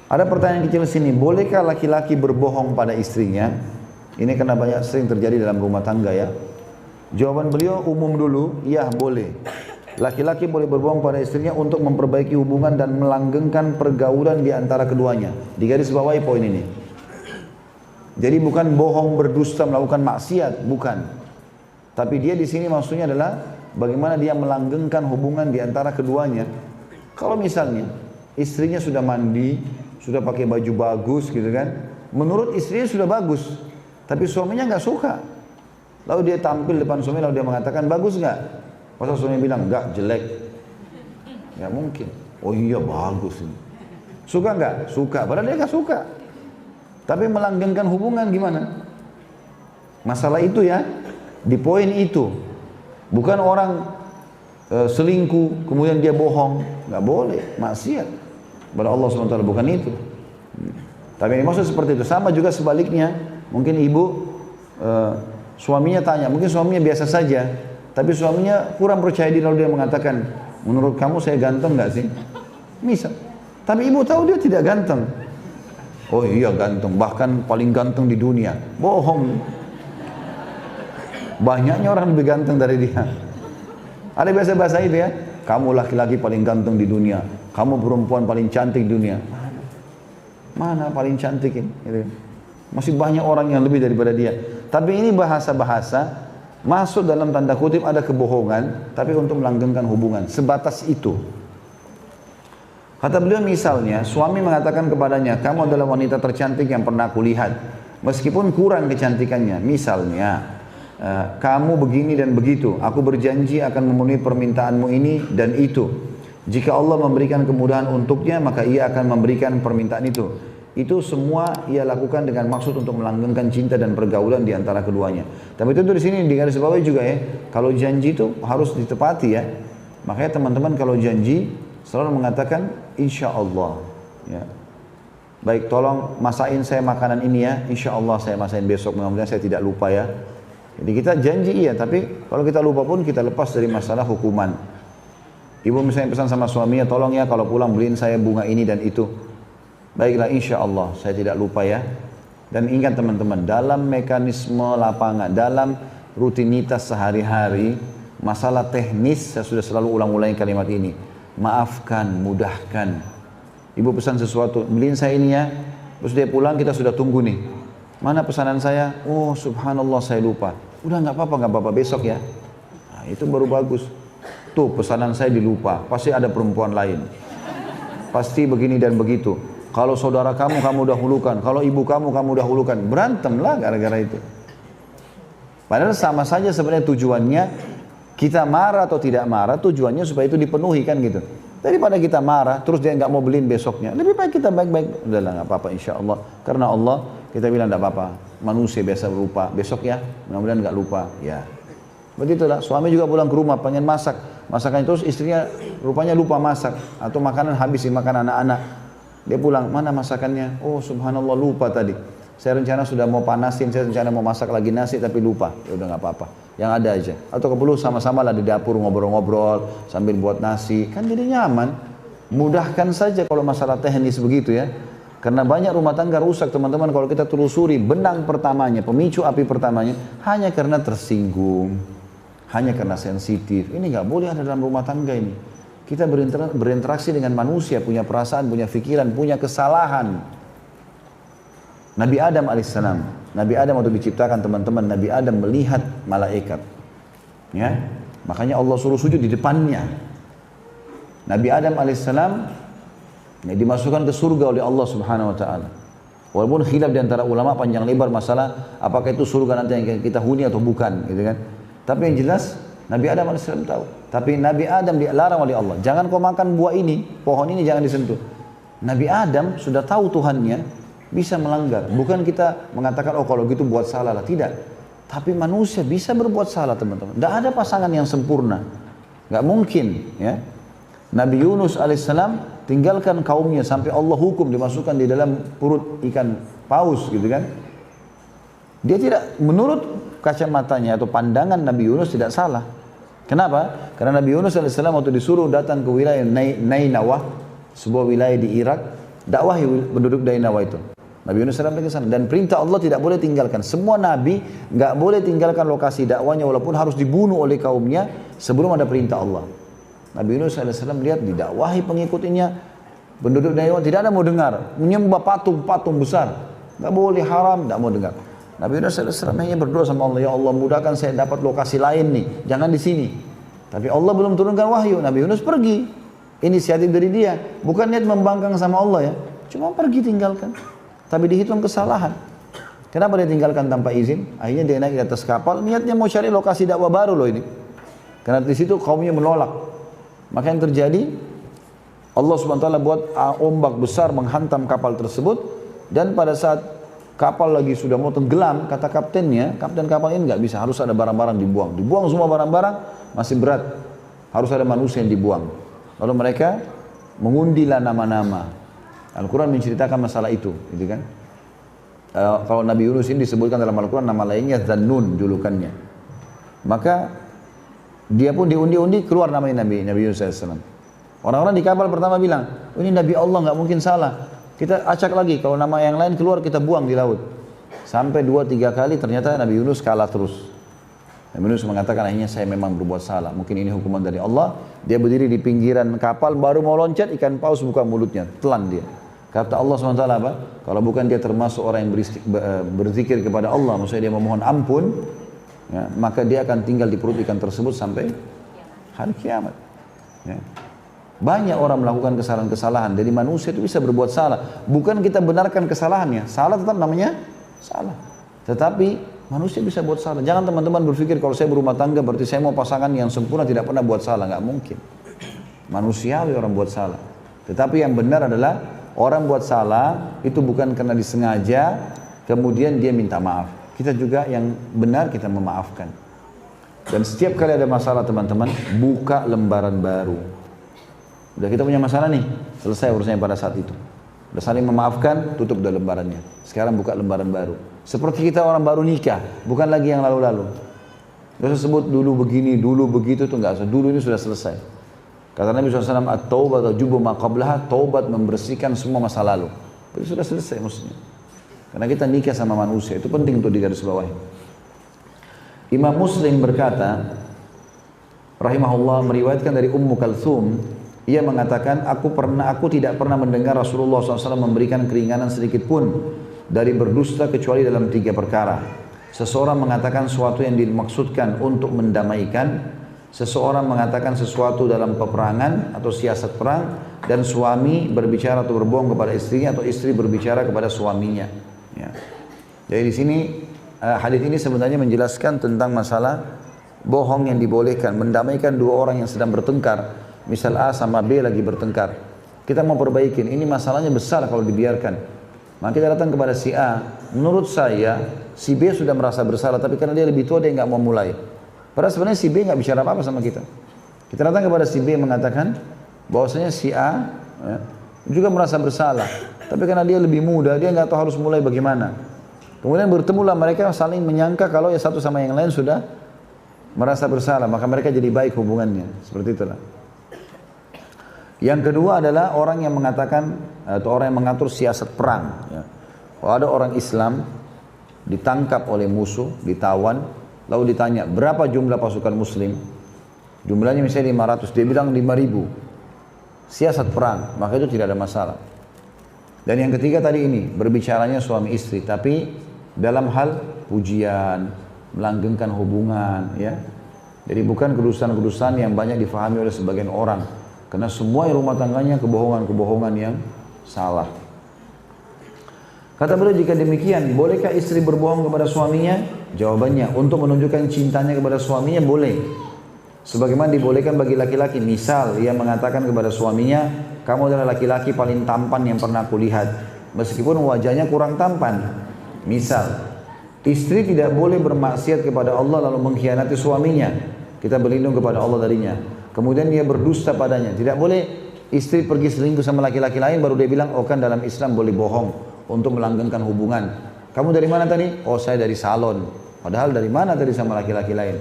Ada pertanyaan kecil sini, bolehkah laki-laki berbohong pada istrinya? Ini karena banyak sering terjadi dalam rumah tangga ya. Jawaban beliau umum dulu, ya boleh. Laki-laki boleh berbohong pada istrinya untuk memperbaiki hubungan dan melanggengkan pergaulan di antara keduanya. Digarisbawahi poin ini. Jadi bukan bohong berdusta melakukan maksiat, bukan. Tapi dia di sini maksudnya adalah bagaimana dia melanggengkan hubungan di antara keduanya. Kalau misalnya istrinya sudah mandi, sudah pakai baju bagus gitu kan, menurut istrinya sudah bagus, tapi suaminya nggak suka. Lalu dia tampil depan suami lalu dia mengatakan bagus nggak? Masa suami bilang nggak, jelek. Nggak mungkin. Oh iya bagus ini. Suka nggak? Suka. Padahal dia nggak suka. Tapi melanggengkan hubungan gimana? Masalah itu ya, di poin itu. Bukan orang selingkuh, kemudian dia bohong. Nggak boleh, maksiat kepada Allah SWT, bukan itu. Tapi ini maksud seperti itu. Sama juga sebaliknya, mungkin ibu suaminya tanya, mungkin suaminya biasa saja, tapi suaminya kurang percaya diri lalu dia mengatakan, menurut kamu saya ganteng nggak sih? Misal. Tapi ibu tahu dia tidak ganteng. Oh iya ganteng, bahkan paling ganteng di dunia. Bohong. Banyaknya orang lebih ganteng dari dia. Ada biasa bahasa itu ya. Kamu laki-laki paling ganteng di dunia. Kamu perempuan paling cantik di dunia. Mana paling cantik ini? Masih banyak orang yang lebih daripada dia. Tapi ini bahasa-bahasa masuk dalam tanda kutip ada kebohongan, tapi untuk melanggengkan hubungan. Sebatas itu. Kata beliau misalnya, suami mengatakan kepadanya, kamu adalah wanita tercantik yang pernah aku lihat. Meskipun kurang kecantikannya. Misalnya, kamu begini dan begitu. Aku berjanji akan memenuhi permintaanmu ini dan itu. Jika Allah memberikan kemudahan untuknya, maka ia akan memberikan permintaan itu. Itu semua ia lakukan dengan maksud untuk melanggengkan cinta dan pergaulan di antara keduanya. Tapi tentu di sini digarisbawahi juga ya, kalau janji itu harus ditepati ya. Makanya teman-teman kalau janji selalu mengatakan insya Allah. Ya. Baik, tolong masain saya makanan ini ya. Insya Allah saya masain besok. Mudah-mudahan saya tidak lupa ya. Jadi kita janji iya, tapi kalau kita lupa pun kita lepas dari masalah hukuman. Ibu misalnya pesan sama suaminya, tolong ya kalau pulang beliin saya bunga ini dan itu. Baiklah insya Allah saya tidak lupa ya. Dan ingat teman-teman, dalam mekanisme lapangan, dalam rutinitas sehari-hari, masalah teknis saya sudah selalu ulang-ulangi kalimat ini. Maafkan, mudahkan. Ibu pesan sesuatu, beliin saya ini ya. Terus dia pulang kita sudah tunggu nih. Mana pesanan saya? Oh subhanallah saya lupa. Udah nggak apa-apa besok ya. Nah, itu baru bagus. Tuh pesanan saya dilupa, pasti ada perempuan lain. Pasti begini dan begitu. Kalau saudara kamu dahulukan, kalau ibu kamu dahulukan. Berantemlah gara-gara itu. Padahal sama saja sebenarnya tujuannya, kita marah atau tidak marah, tujuannya supaya itu dipenuhi kan gitu. Daripada kita marah, terus dia nggak mau beliin besoknya. Lebih baik kita baik-baik. Udahlah nggak apa-apa insya Allah. Karena Allah kita bilang nggak apa-apa. Manusia biasa lupa. Besok ya, mudah-mudahan nggak lupa. Ya, begitulah. Suami juga pulang ke rumah pengen masak. Masakannya terus istrinya rupanya lupa masak atau makanan habis dimakan anak-anak. Dia pulang, mana masakannya? Oh subhanallah lupa tadi. Saya rencana sudah mau panasin, saya rencana mau masak lagi nasi tapi lupa. Ya udah nggak apa-apa, yang ada aja. Atau perlu sama-sama lah di dapur ngobrol-ngobrol sambil buat nasi, kan jadi nyaman. Mudahkan saja kalau masalah teknis begitu ya. Karena banyak rumah tangga rusak teman-teman kalau kita telusuri benang pertamanya, pemicu api pertamanya hanya karena tersinggung, hanya karena sensitif. Ini nggak boleh ada dalam rumah tangga ini. Kita berinteraksi dengan manusia, punya perasaan, punya pikiran, punya kesalahan. Nabi Adam alaihissalam, Nabi Adam waktu diciptakan teman-teman, Nabi Adam melihat malaikat, ya, makanya Allah suruh sujud di depannya. Nabi Adam alaihissalam ya, dimasukkan ke surga oleh Allah Subhanahu Wa Taala. Walaupun khilaf di antara ulama panjang lebar masalah apakah itu surga nanti yang kita huni atau bukan, gitu kan? Tapi yang jelas Nabi Adam alaihissalam tahu. Tapi Nabi Adam dilarang oleh Allah, jangan kau makan buah ini, pohon ini jangan disentuh. Nabi Adam sudah tahu Tuhannya. Bisa melanggar, bukan kita mengatakan oh kalau gitu buat salah lah, tidak. Tapi manusia bisa berbuat salah teman-teman. Tidak ada pasangan yang sempurna, nggak mungkin ya. Nabi Yunus alaihissalam tinggalkan kaumnya sampai Allah hukum dimasukkan di dalam perut ikan paus gitu kan. Dia tidak, menurut kacamatanya atau pandangan Nabi Yunus tidak salah. Kenapa? Karena Nabi Yunus alaihissalam waktu disuruh datang ke wilayah Nainawah, sebuah wilayah di Irak. dakwahi penduduk Nainawa itu. Nabi Yunus salam pergi ke sana dan perintah Allah tidak boleh tinggalkan. Semua nabi nggak boleh tinggalkan lokasi dakwanya walaupun harus dibunuh oleh kaumnya sebelum ada perintah Allah. Nabi Yunus alaihissalam lihat didakwahi pengikutnya, penduduk Nainawa tidak ada mau dengar, menyembah patung-patung besar, nggak boleh, haram, nggak mau dengar. Nabi Yunus alaihissalam hanya berdoa sama Allah, ya Allah mudahkan saya dapat lokasi lain nih, jangan di sini. Tapi Allah belum turunkan wahyu. Nabi Yunus pergi, inisiatif dari dia, bukan niat membangkang sama Allah ya, cuma pergi tinggalkan. Tapi dihitung kesalahan. Kenapa dia tinggalkan tanpa izin? Akhirnya dia naik di atas kapal, niatnya mau cari lokasi dakwah baru loh ini. Karena di situ kaumnya menolak. Maka yang terjadi, Allah SWT buat ombak besar menghantam kapal tersebut, dan pada saat kapal lagi sudah mau tenggelam, kata kaptennya, kapten kapal ini nggak bisa, harus ada barang-barang dibuang. Dibuang semua barang-barang, masih berat. Harus ada manusia yang dibuang. Lalu mereka mengundilah nama-nama. Al-Quran menceritakan masalah itu, gitu kan? Kalau Nabi Yunus ini disebutkan dalam Al-Quran nama lainnya Zannun julukannya. Maka dia pun diundi-undi keluar namanya Nabi Yunus SAW. Orang-orang di kapal pertama bilang, oh, ini Nabi Allah nggak mungkin salah. Kita acak lagi, kalau nama yang lain keluar kita buang di laut. Sampai 2-3 kali ternyata Nabi Yunus kalah terus. Nabi Yunus mengatakan akhirnya saya memang berbuat salah. Mungkin ini hukuman dari Allah. Dia berdiri di pinggiran kapal baru mau loncat, ikan paus buka mulutnya, telan dia. Kata Allah SWT apa? Kalau bukan dia termasuk orang yang berzikir kepada Allah, maksudnya dia memohon ampun, ya, maka dia akan tinggal di perut ikan tersebut sampai hari kiamat. Ya. Banyak orang melakukan kesalahan-kesalahan. Jadi manusia itu bisa berbuat salah. Bukan kita benarkan kesalahannya. Salah tetap namanya salah. Tetapi manusia bisa buat salah. Jangan teman-teman berpikir kalau saya berumah tangga berarti saya mau pasangan yang sempurna tidak pernah buat salah. Nggak mungkin. Manusiawi orang buat salah. Tetapi yang benar adalah orang buat salah itu bukan karena disengaja, kemudian dia minta maaf. Kita juga yang benar kita memaafkan. Dan setiap kali ada masalah teman-teman, buka lembaran baru. Udah kita punya masalah nih, selesai urusannya pada saat itu. Udah saling memaafkan, tutup dah lembarannya. Sekarang buka lembaran baru. Seperti kita orang baru nikah, bukan lagi yang lalu-lalu. Gak usah sebut dulu begini, dulu begitu, itu gak usah. Dulu ini sudah selesai. Kata Nabi SAW, at-taubat tajubu ma qablaha, taubat membersihkan semua masa lalu. Itu sudah selesai maksudnya. Karena kita nikah sama manusia, itu penting untuk digarisbawahi. Imam Muslim berkata, rahimahullah, meriwayatkan dari Ummu Kalthum, ia mengatakan, aku tidak pernah mendengar Rasulullah SAW memberikan keringanan sedikit pun dari berdusta kecuali dalam 3 perkara. Seseorang mengatakan sesuatu yang dimaksudkan untuk mendamaikan, seseorang mengatakan sesuatu dalam peperangan atau siasat perang, dan suami berbicara atau berbohong kepada istrinya atau istri berbicara kepada suaminya. Ya. Jadi di sini hadis ini sebenarnya menjelaskan tentang masalah bohong yang dibolehkan, mendamaikan 2 orang yang sedang bertengkar. Misal A sama B lagi bertengkar. Kita mau perbaikin, ini masalahnya besar kalau dibiarkan. Maka kita datang kepada si A. Menurut saya, si B sudah merasa bersalah, tapi karena dia lebih tua dia nggak mau mulai. Padahal sebenarnya si B nggak bicara apa-apa sama kita. Kita datang kepada si B mengatakan bahwasanya si A ya, juga merasa bersalah, tapi karena dia lebih muda dia nggak tahu harus mulai bagaimana. Kemudian bertemulah mereka saling menyangka kalau ya satu sama yang lain sudah merasa bersalah, maka mereka jadi baik hubungannya. Seperti itulah. Yang kedua adalah orang yang mengatakan atau orang yang mengatur siasat perang. Ya. Kalau ada orang Islam ditangkap oleh musuh, ditawan, lalu ditanya berapa jumlah pasukan Muslim, jumlahnya misalnya 500, dia bilang 5.000. Siasat perang, maka itu tidak ada masalah. Dan yang ketiga tadi ini berbicaranya suami istri, tapi dalam hal pujian, melanggengkan hubungan, ya. Jadi bukan kedustaan-kedustaan yang banyak difahami oleh sebagian orang. Karena semua rumah tangganya kebohongan-kebohongan yang salah. Kata beliau, jika demikian, bolehkah istri berbohong kepada suaminya? Jawabannya, untuk menunjukkan cintanya kepada suaminya boleh. Sebagaimana dibolehkan bagi laki-laki. Misal, ia mengatakan kepada suaminya, kamu adalah laki-laki paling tampan yang pernah kulihat, meskipun wajahnya kurang tampan. Misal, istri tidak boleh bermaksiat kepada Allah lalu mengkhianati suaminya. Kita berlindung kepada Allah darinya. Kemudian dia berdusta padanya. Tidak boleh istri pergi selingkuh sama laki-laki lain baru dia bilang, oh kan dalam Islam boleh bohong untuk melanggengkan hubungan. Kamu dari mana tadi? Oh saya dari salon. Padahal dari mana tadi sama laki-laki lain?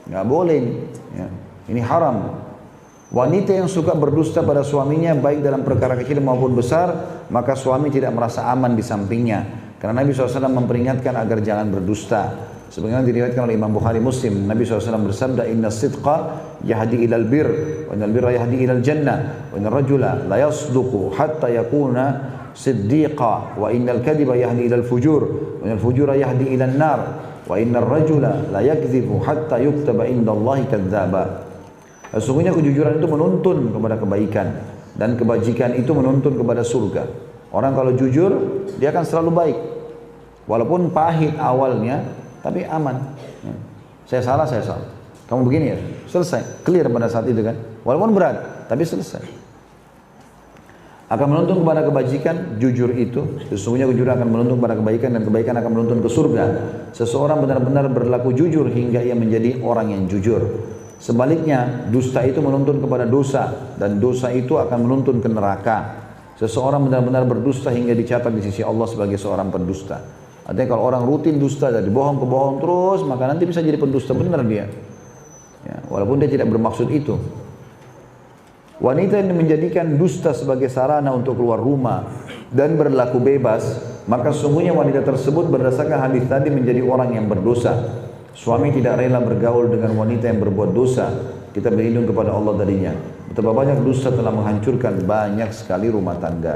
Nggak boleh ini. Ya. Ini haram. Wanita yang suka berdusta pada suaminya baik dalam perkara kecil maupun besar, maka suami tidak merasa aman di sampingnya. Karena Nabi SAW memperingatkan agar jangan berdusta. Sebagaimana diriwayatkan oleh Imam Bukhari Muslim, Nabi SAW bersabda, "Inna sidqa yahdi ilal bir, wa innal birra yahdi ilal jannah, wa innal rajula la yasduqu hatta yakuna siddiqa, wa innal kadhiba yahdi ilal fujur, wa innal fujura yahdi ilal nar, wa innal rajula la yakdhibu hatta yuktaba indallahi kadzdzaba." Sesungguhnya kejujuran itu menuntun kepada kebaikan dan kebajikan itu menuntun kepada surga. Orang kalau jujur, dia akan selalu baik. Walaupun pahit awalnya, tapi aman. Saya salah. Kamu begini ya, selesai. Clear pada saat itu kan. Walaupun berat, tapi selesai. Akan menuntun kepada kebajikan, jujur itu. Sesungguhnya kejujuran akan menuntun kepada kebaikan dan kebaikan akan menuntun ke surga. Seseorang benar-benar berlaku jujur hingga ia menjadi orang yang jujur. Sebaliknya, dusta itu menuntun kepada dosa dan dosa itu akan menuntun ke neraka. Seseorang benar-benar berdusta hingga dicatat di sisi Allah sebagai seorang pendusta. Artinya kalau orang rutin dusta dari bohong ke bohong terus, maka nanti bisa jadi pendusta benar dia. Ya, walaupun dia tidak bermaksud itu. Wanita yang menjadikan dusta sebagai sarana untuk keluar rumah dan berlaku bebas, maka sesungguhnya wanita tersebut berdasarkan hadis tadi menjadi orang yang berdosa. Suami tidak rela bergaul dengan wanita yang berbuat dosa. Kita berlindung kepada Allah darinya. Betapa banyak dosa telah menghancurkan banyak sekali rumah tangga.